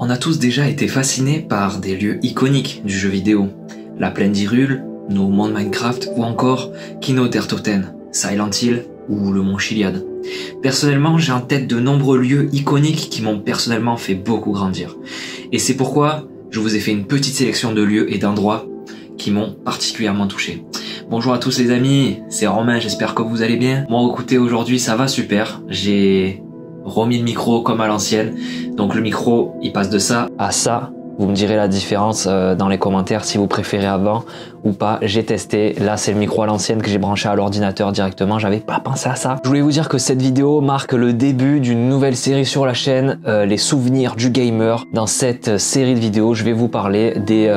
On a tous déjà été fascinés par des lieux iconiques du jeu vidéo. La plaine d'Hyrule, nos mondes Minecraft ou encore Kino der Toten, Silent Hill ou le mont Chiliad. Personnellement, j'ai en tête de nombreux lieux iconiques qui m'ont personnellement fait beaucoup grandir. Et c'est pourquoi je vous ai fait une petite sélection de lieux et d'endroits qui m'ont particulièrement touché. Bonjour à tous les amis, c'est Romain, j'espère que vous allez bien. Moi écoutez, aujourd'hui ça va super, j'ai remis le micro comme à l'ancienne, donc le micro il passe de ça à ça. Vous me direz la différence dans les commentaires si vous préférez avant ou pas. J'ai testé, là c'est le micro à l'ancienne que j'ai branché à l'ordinateur directement, j'avais pas pensé à ça. Je voulais vous dire que cette vidéo marque le début d'une nouvelle série sur la chaîne, les souvenirs du gamer. Dans cette série de vidéos, je vais vous parler des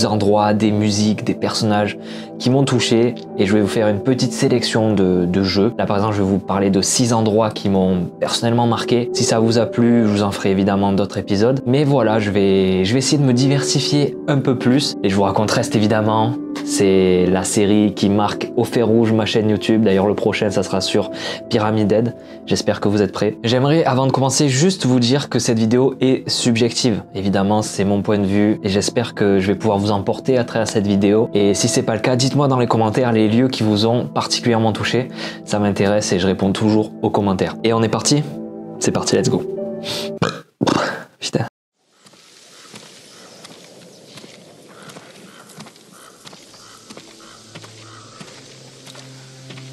endroits, des musiques, des personnages qui m'ont touché et je vais vous faire une petite sélection de jeux. Là par exemple, je vais vous parler de 6 endroits qui m'ont personnellement marqué. Si ça vous a plu, je vous en ferai évidemment d'autres épisodes. Mais voilà, je vais essayer de me diversifier un peu plus et je vous raconte reste évidemment. C'est la série qui marque au fer rouge ma chaîne YouTube. D'ailleurs le prochain ça sera sur Pyramid Head. J'espère que vous êtes prêts. J'aimerais avant de commencer juste vous dire que cette vidéo est subjective. Évidemment c'est mon point de vue et j'espère que je vais pouvoir vous emporter à travers cette vidéo. Et si c'est pas le cas, dites-moi dans les commentaires les lieux qui vous ont particulièrement touché. Ça m'intéresse et je réponds toujours aux commentaires. Et on est parti? C'est parti, let's go. Putain.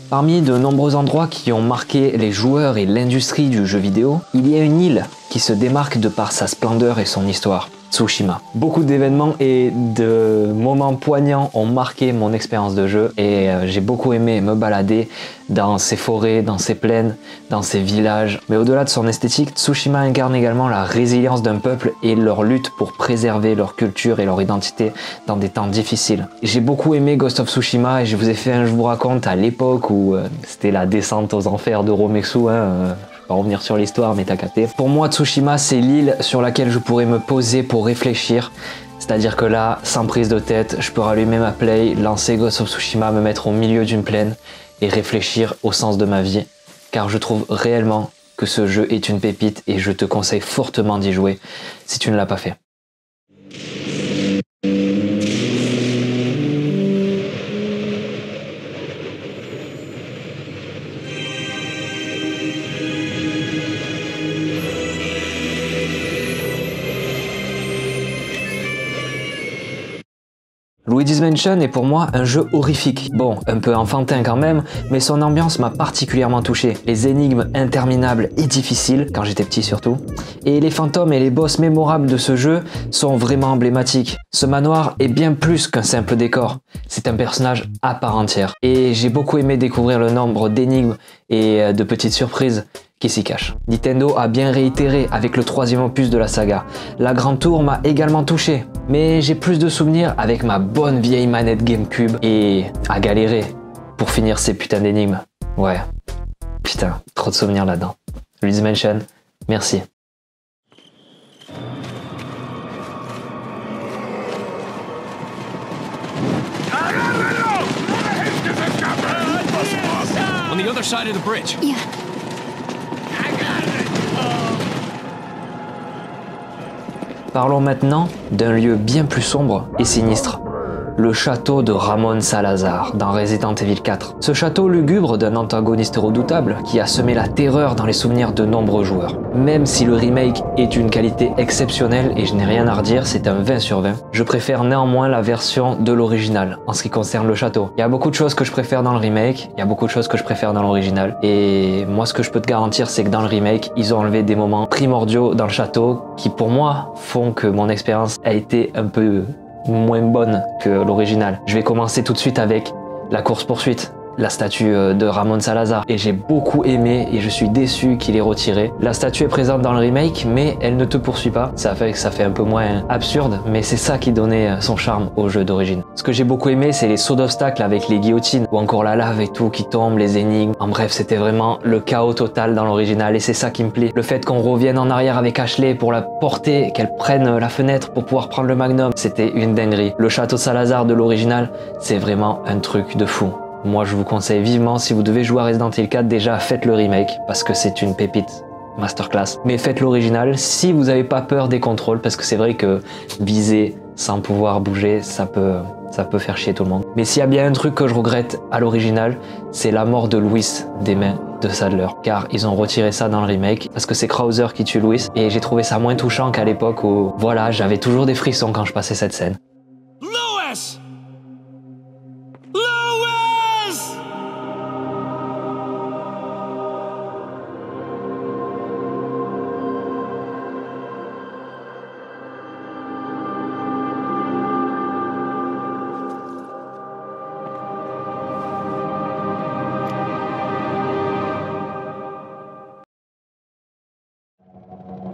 Parmi de nombreux endroits qui ont marqué les joueurs et l'industrie du jeu vidéo, il y a une île qui se démarque de par sa splendeur et son histoire, Tsushima. Beaucoup d'événements et de moments poignants ont marqué mon expérience de jeu et j'ai beaucoup aimé me balader dans ces forêts, dans ces plaines, dans ces villages. Mais au-delà de son esthétique, Tsushima incarne également la résilience d'un peuple et leur lutte pour préserver leur culture et leur identité dans des temps difficiles. J'ai beaucoup aimé Ghost of Tsushima et je vous ai fait un je vous raconte à l'époque où c'était la descente aux enfers de Rometsu, pas revenir sur l'histoire mais t'as capté. Pour moi Tsushima c'est l'île sur laquelle je pourrais me poser pour réfléchir. C'est-à-dire que là, sans prise de tête, je peux rallumer ma play, lancer Ghost of Tsushima, me mettre au milieu d'une plaine et réfléchir au sens de ma vie. Car je trouve réellement que ce jeu est une pépite et je te conseille fortement d'y jouer si tu ne l'as pas fait. Luigi's Mansion est pour moi un jeu horrifique. Bon, un peu enfantin quand même, mais son ambiance m'a particulièrement touché. Les énigmes interminables et difficiles, quand j'étais petit surtout, et les fantômes et les boss mémorables de ce jeu sont vraiment emblématiques. Ce manoir est bien plus qu'un simple décor, c'est un personnage à part entière. Et j'ai beaucoup aimé découvrir le nombre d'énigmes et de petites surprises qui s'y cache. Nintendo a bien réitéré avec le 3e opus de la saga. La Grande Tour m'a également touché, mais j'ai plus de souvenirs avec ma bonne vieille manette GameCube et à galérer pour finir ces putains d'énigmes. Ouais, putain, trop de souvenirs là-dedans. Luigi's Mansion, merci. On the other side of the bridge. Yeah. Parlons maintenant d'un lieu bien plus sombre et sinistre. Le château de Ramon Salazar dans Resident Evil 4. Ce château lugubre d'un antagoniste redoutable qui a semé la terreur dans les souvenirs de nombreux joueurs. Même si le remake est une qualité exceptionnelle et je n'ai rien à redire, c'est un 20 sur 20, je préfère néanmoins la version de l'original en ce qui concerne le château. Il y a beaucoup de choses que je préfère dans le remake, il y a beaucoup de choses que je préfère dans l'original et moi ce que je peux te garantir c'est que dans le remake, ils ont enlevé des moments primordiaux dans le château qui pour moi font que mon expérience a été un peu moins bonne que l'original. Je vais commencer tout de suite avec la course-poursuite, la statue de Ramon Salazar. Et j'ai beaucoup aimé et je suis déçu qu'il ait retiré. La statue est présente dans le remake, mais elle ne te poursuit pas. Ça fait que ça fait un peu moins absurde, mais c'est ça qui donnait son charme au jeu d'origine. Ce que j'ai beaucoup aimé, c'est les sauts d'obstacles avec les guillotines, ou encore la lave et tout qui tombe, les énigmes. En bref, c'était vraiment le chaos total dans l'original et c'est ça qui me plaît. Le fait qu'on revienne en arrière avec Ashley pour la porter, qu'elle prenne la fenêtre pour pouvoir prendre le magnum, c'était une dinguerie. Le château Salazar de l'original, c'est vraiment un truc de fou. Moi je vous conseille vivement, si vous devez jouer à Resident Evil 4, déjà faites le remake parce que c'est une pépite. masterclass. Mais faites l'original si vous n'avez pas peur des contrôles, parce que c'est vrai que viser sans pouvoir bouger, ça peut faire chier tout le monde. Mais s'il y a bien un truc que je regrette à l'original, c'est la mort de Louis des mains de Sadler, car ils ont retiré ça dans le remake, parce que c'est Krauser qui tue Louis, et j'ai trouvé ça moins touchant qu'à l'époque où, voilà, j'avais toujours des frissons quand je passais cette scène. Louis! Louis!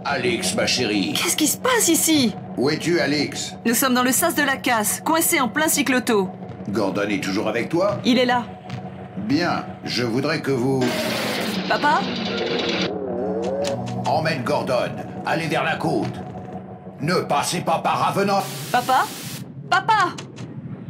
Alix, ma chérie. Qu'est-ce qui se passe ici? Où es-tu, Alix? Nous sommes dans le sas de la casse, coincés en plein cycloto. Gordon est toujours avec toi? Il est là. Bien, je voudrais que vous... Papa? Emmène Gordon. Allez vers la côte. Ne passez pas par Ravenant. Papa? Papa!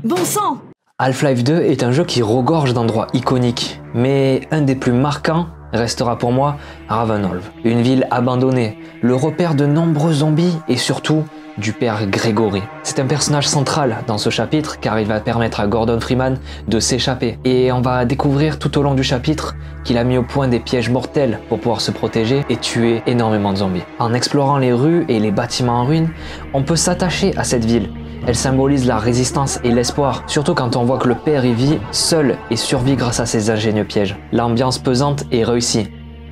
Bon sang! Half-Life 2 est un jeu qui regorge d'endroits iconiques, mais un des plus marquants restera pour moi Ravenholm, une ville abandonnée, le repère de nombreux zombies et surtout du père Gregory. C'est un personnage central dans ce chapitre car il va permettre à Gordon Freeman de s'échapper et on va découvrir tout au long du chapitre qu'il a mis au point des pièges mortels pour pouvoir se protéger et tuer énormément de zombies. En explorant les rues et les bâtiments en ruine, on peut s'attacher à cette ville. Elle symbolise la résistance et l'espoir, surtout quand on voit que le père y vit seul et survit grâce à ses ingénieux pièges. L'ambiance pesante est réussie.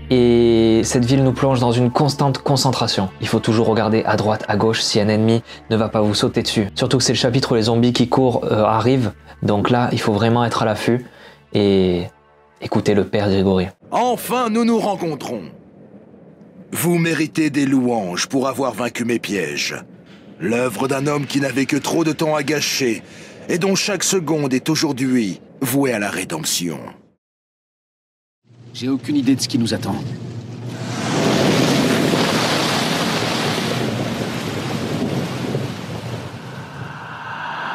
Et cette ville nous plonge dans une constante concentration. Il faut toujours regarder à droite, à gauche si un ennemi ne va pas vous sauter dessus. Surtout que c'est le chapitre où les zombies qui courent arrivent. Donc là, il faut vraiment être à l'affût et écouter le père Grégory. Enfin, nous nous rencontrons. Vous méritez des louanges pour avoir vaincu mes pièges. L'œuvre d'un homme qui n'avait que trop de temps à gâcher et dont chaque seconde est aujourd'hui vouée à la rédemption. J'ai aucune idée de ce qui nous attend.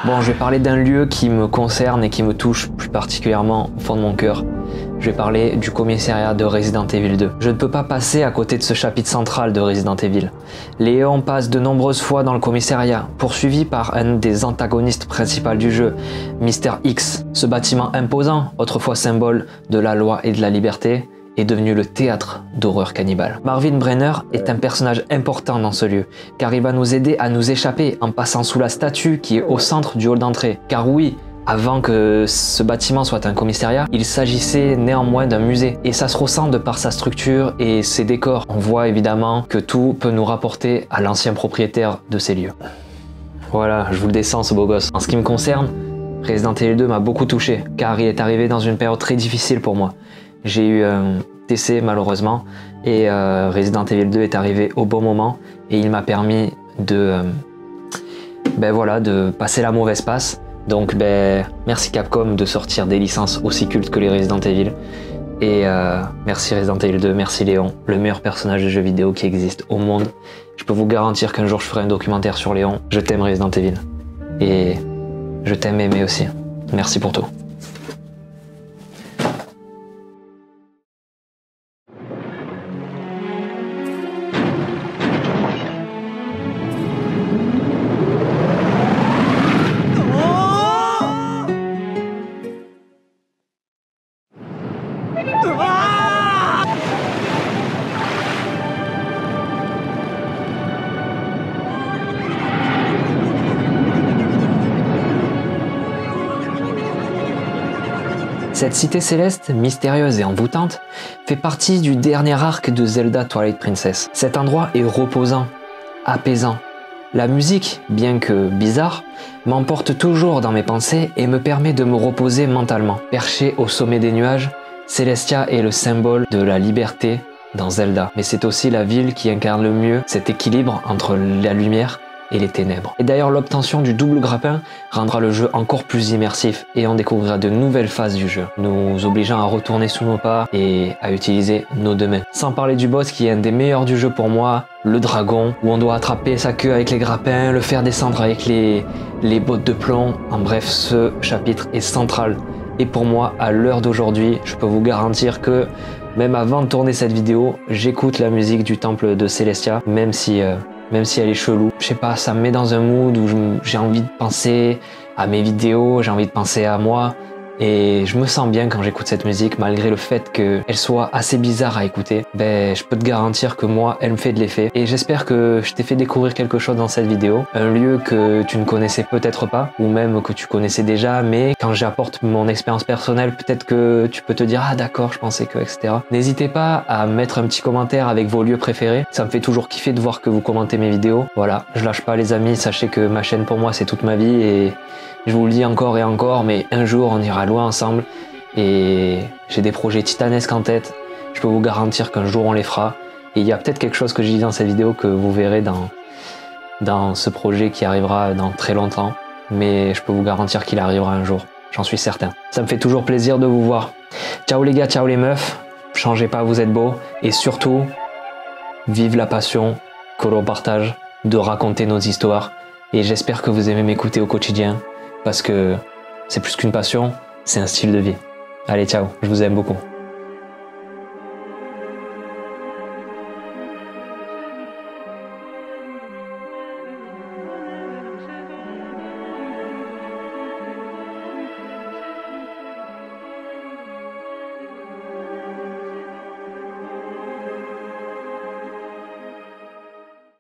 Bon, je vais parler d'un lieu qui me concerne et qui me touche plus particulièrement au fond de mon cœur. Je vais parler du commissariat de Resident Evil 2. Je ne peux pas passer à côté de ce chapitre central de Resident Evil. Léon passe de nombreuses fois dans le commissariat, poursuivi par un des antagonistes principaux du jeu, Mr. X. Ce bâtiment imposant, autrefois symbole de la loi et de la liberté, est devenu le théâtre d'horreur cannibale. Marvin Brenner est un personnage important dans ce lieu, car il va nous aider à nous échapper en passant sous la statue qui est au centre du hall d'entrée. Car oui, avant que ce bâtiment soit un commissariat, il s'agissait néanmoins d'un musée. Et ça se ressent de par sa structure et ses décors. On voit évidemment que tout peut nous rapporter à l'ancien propriétaire de ces lieux. Voilà, je vous le descends ce beau gosse. En ce qui me concerne, Resident Evil 2 m'a beaucoup touché, car il est arrivé dans une période très difficile pour moi. J'ai eu un décès malheureusement, et Resident Evil 2 est arrivé au bon moment, et il m'a permis de, de passer la mauvaise passe. Donc merci Capcom de sortir des licences aussi cultes que les Resident Evil. Et merci Resident Evil 2, merci Léon, le meilleur personnage de jeu vidéo qui existe au monde. Je peux vous garantir qu'un jour je ferai un documentaire sur Léon. Je t'aime Resident Evil. Et je t'aime Aimé aussi. Merci pour tout. Cette cité céleste, mystérieuse et envoûtante, fait partie du dernier arc de Zelda Twilight Princess. Cet endroit est reposant, apaisant. La musique, bien que bizarre, m'emporte toujours dans mes pensées et me permet de me reposer mentalement. Perché au sommet des nuages, Celestia est le symbole de la liberté dans Zelda. Mais c'est aussi la ville qui incarne le mieux cet équilibre entre la lumière et les ténèbres. Et d'ailleurs, l'obtention du double grappin rendra le jeu encore plus immersif et on découvrira de nouvelles phases du jeu, nous obligeant à retourner sous nos pas et à utiliser nos deux mains. Sans parler du boss qui est un des meilleurs du jeu pour moi, le dragon, où on doit attraper sa queue avec les grappins, le faire descendre avec les bottes de plomb. En bref, ce chapitre est central. Et pour moi, à l'heure d'aujourd'hui, je peux vous garantir que Même avant de tourner cette vidéo, j'écoute la musique du temple de Celestia, même si elle est chelou. Je sais pas, ça me met dans un mood où j'ai envie de penser à mes vidéos, j'ai envie de penser à moi. Et je me sens bien quand j'écoute cette musique, malgré le fait qu'elle soit assez bizarre à écouter. Ben, je peux te garantir que moi, elle me fait de l'effet. Et j'espère que je t'ai fait découvrir quelque chose dans cette vidéo. Un lieu que tu ne connaissais peut-être pas, ou même que tu connaissais déjà, mais quand j'apporte mon expérience personnelle, peut-être que tu peux te dire « Ah d'accord, je pensais que... » etc. N'hésitez pas à mettre un petit commentaire avec vos lieux préférés. Ça me fait toujours kiffer de voir que vous commentez mes vidéos. Voilà, je lâche pas les amis, sachez que ma chaîne pour moi, c'est toute ma vie et... je vous le dis encore et encore, mais un jour on ira loin ensemble et j'ai des projets titanesques en tête. Je peux vous garantir qu'un jour on les fera. Et il y a peut-être quelque chose que j'ai dit dans cette vidéo que vous verrez dans ce projet qui arrivera dans très longtemps. Mais je peux vous garantir qu'il arrivera un jour, j'en suis certain. Ça me fait toujours plaisir de vous voir. Ciao les gars, ciao les meufs. Changez pas, vous êtes beaux. Et surtout, vive la passion que l'on partage de raconter nos histoires. Et j'espère que vous aimez m'écouter au quotidien. Parce que c'est plus qu'une passion, c'est un style de vie. Allez, ciao, je vous aime beaucoup.